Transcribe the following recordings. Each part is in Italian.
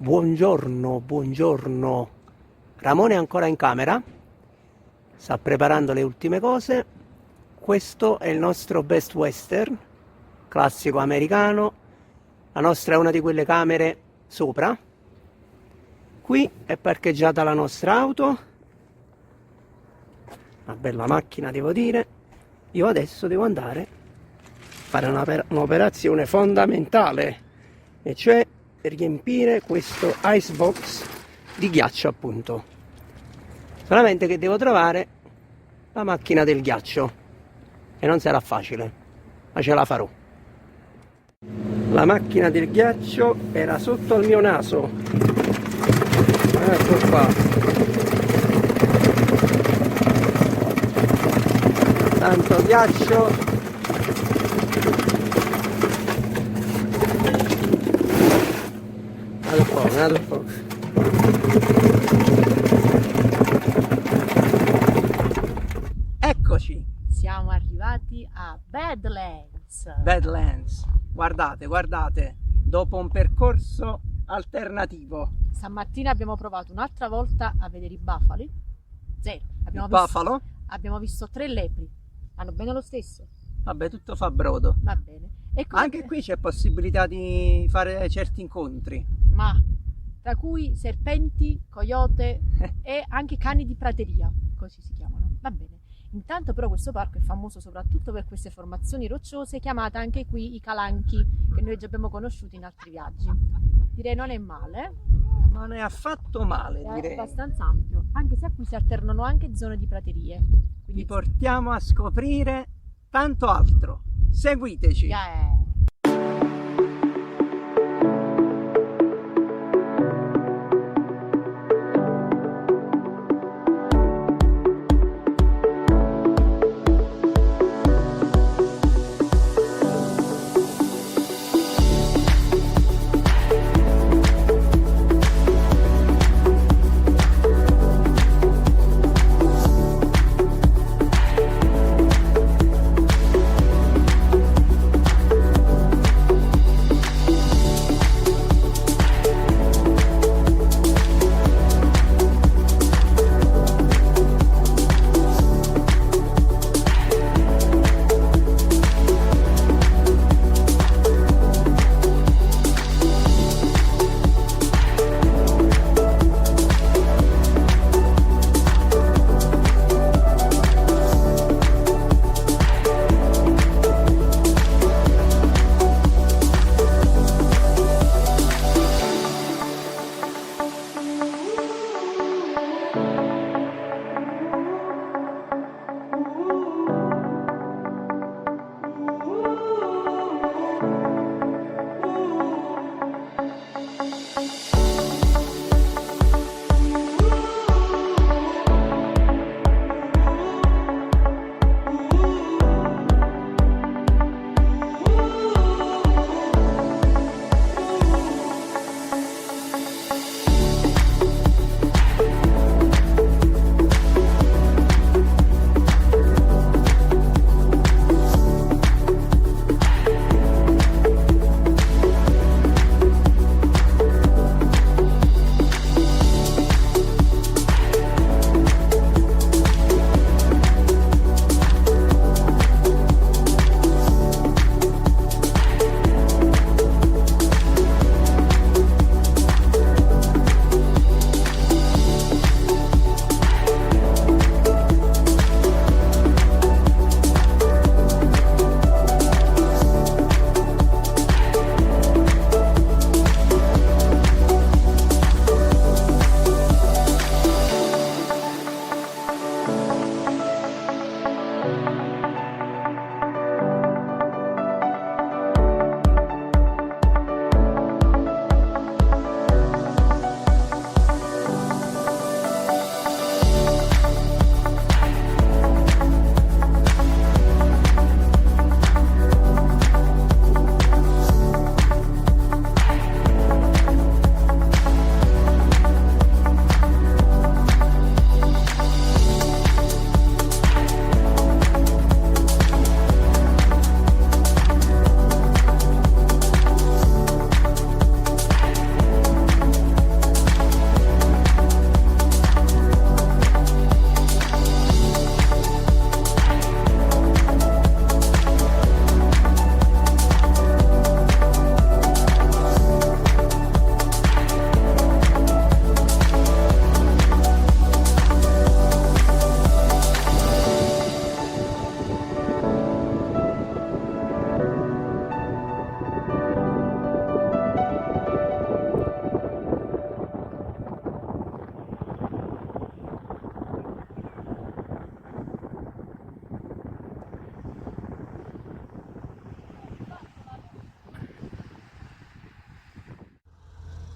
Buongiorno, buongiorno. Ramone è ancora in camera, sta preparando le ultime cose. Questo è il nostro Best Western, classico americano. La nostra è una di quelle camere sopra. Qui è parcheggiata la nostra auto, una bella macchina devo dire. Io adesso devo andare a fare un'operazione fondamentale, e cioè riempire questo icebox di ghiaccio, appunto. Solamente che devo trovare la macchina del ghiaccio e non sarà facile, ma ce la farò. La macchina del ghiaccio era sotto al mio naso. Ecco qua. Tanto ghiaccio. Guardate un po'. Eccoci. Siamo arrivati a Badlands. Badlands. Guardate, guardate. Dopo un percorso alternativo. Stamattina abbiamo provato un'altra volta a vedere i bufali. Zero. Buffalo? Abbiamo visto 3 lepri. Vanno bene lo stesso. Vabbè, tutto fa brodo. Va bene. E Anche qui c'è possibilità di fare certi incontri. Ma tra cui serpenti, coyote e anche cani di prateria, così si chiamano. Va bene. Intanto però questo parco è famoso soprattutto per queste formazioni rocciose, chiamate anche qui i calanchi, che noi già abbiamo conosciuto in altri viaggi. Direi non è male. Non è affatto male, È direi. abbastanza ampio, anche se a qui si alternano anche zone di praterie. Quindi Vi portiamo a scoprire tanto altro. Seguiteci. yeah.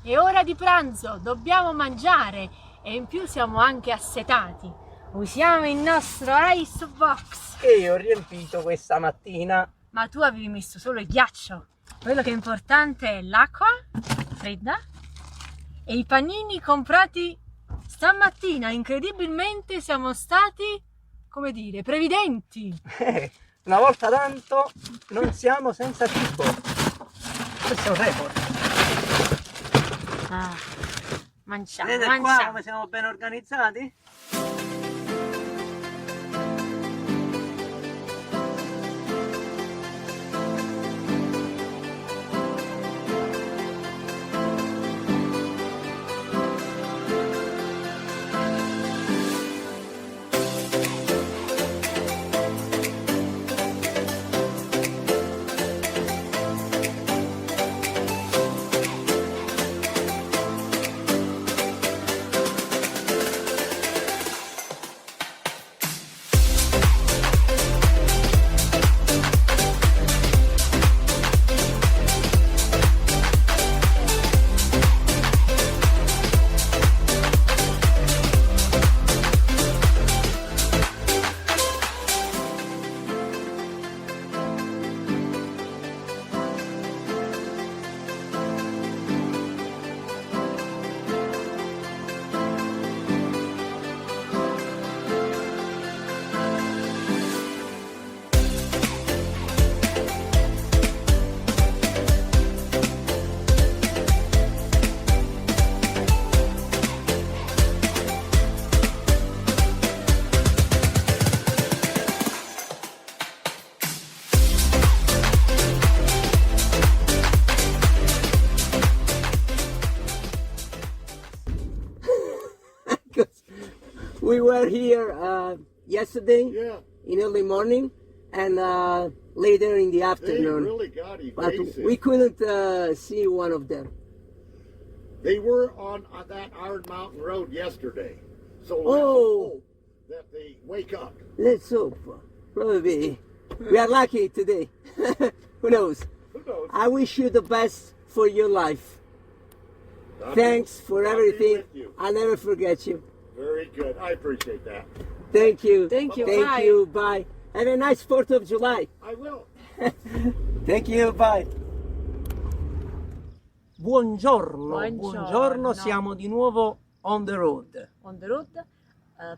È ora di pranzo, dobbiamo mangiare e in più siamo anche assetati. Usiamo il nostro ice box. Che io ho riempito questa mattina. Ma tu avevi messo solo il ghiaccio. Quello che è importante è l'acqua fredda e i panini comprati stamattina. Incredibilmente siamo stati, come dire, previdenti. Una volta tanto non siamo senza cibo. Questo è un record. Mangiamo, Vedete qua mangiamo. come siamo ben organizzati? We were here yesterday in early morning and later in the They afternoon, really got but evasive. we couldn't see one of them. They were on that Iron Mountain Road yesterday. So let's Oh. hope that they wake up. Let's hope. Probably we are lucky today. Who knows? Who knows? I wish you the best for your life. God be- Thanks for God be everything. with you. I'll never forget you. Very good. I appreciate that. Thank you. Thank you, Thank bye. you. Bye. Have a nice 4th of July. I will. Thank you, bye. Buongiorno, Buongiorno. siamo di nuovo on the road. On the road,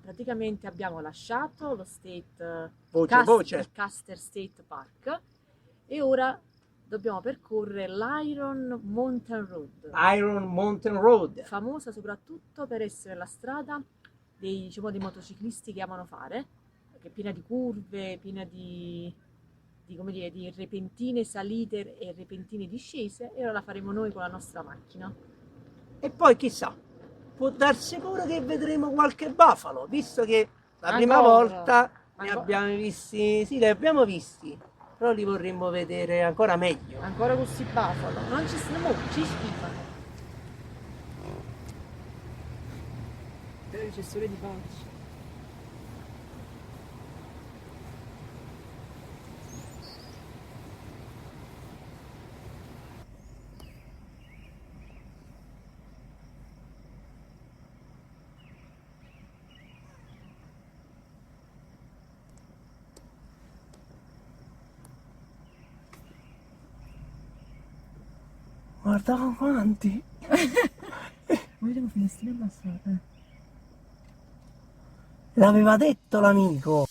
praticamente abbiamo lasciato lo State Voce. il Custer State Park e ora dobbiamo percorrere l'Iron Mountain Road, Iron Mountain Road. famosa soprattutto per essere la strada dei motociclisti che amano fare, che è piena di curve, piena di come dire, di repentine salite e repentine discese, e ora la faremo noi con la nostra macchina. E poi chissà, può darsi pure che vedremo qualche bufalo, visto che la prima Ancora. volta ne Ancora. abbiamo visti, sì, li abbiamo visti, però li vorremmo vedere ancora meglio. Ancora questi bufalo, non ci schifano. C'è sole di pace. Guarda quanti! Guardiamo finestrine abbassate. L'aveva detto l'amico!